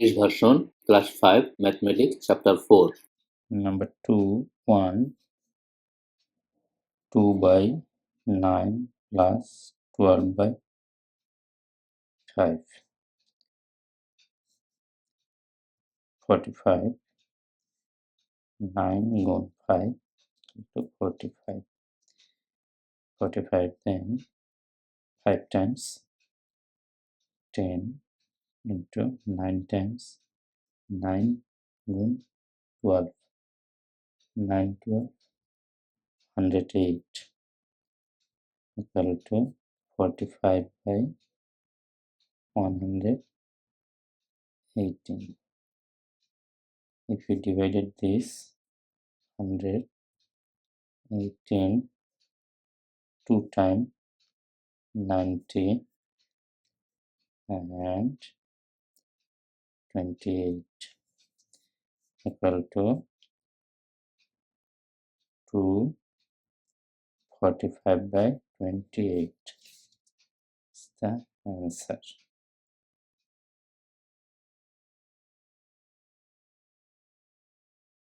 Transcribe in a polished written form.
English version, class 5, mathematics, chapter 4. Number 2, 1, 2 by 9 plus 12 by 5, 45, 9 guণ 5 to 45, 45 then 5 times 10 into 9 times 9 guণ 12, 9 12, 108 equal to 45 by 118. If we divided this 118 2 times 90 and 28 equal to 245 by 28 is the answer.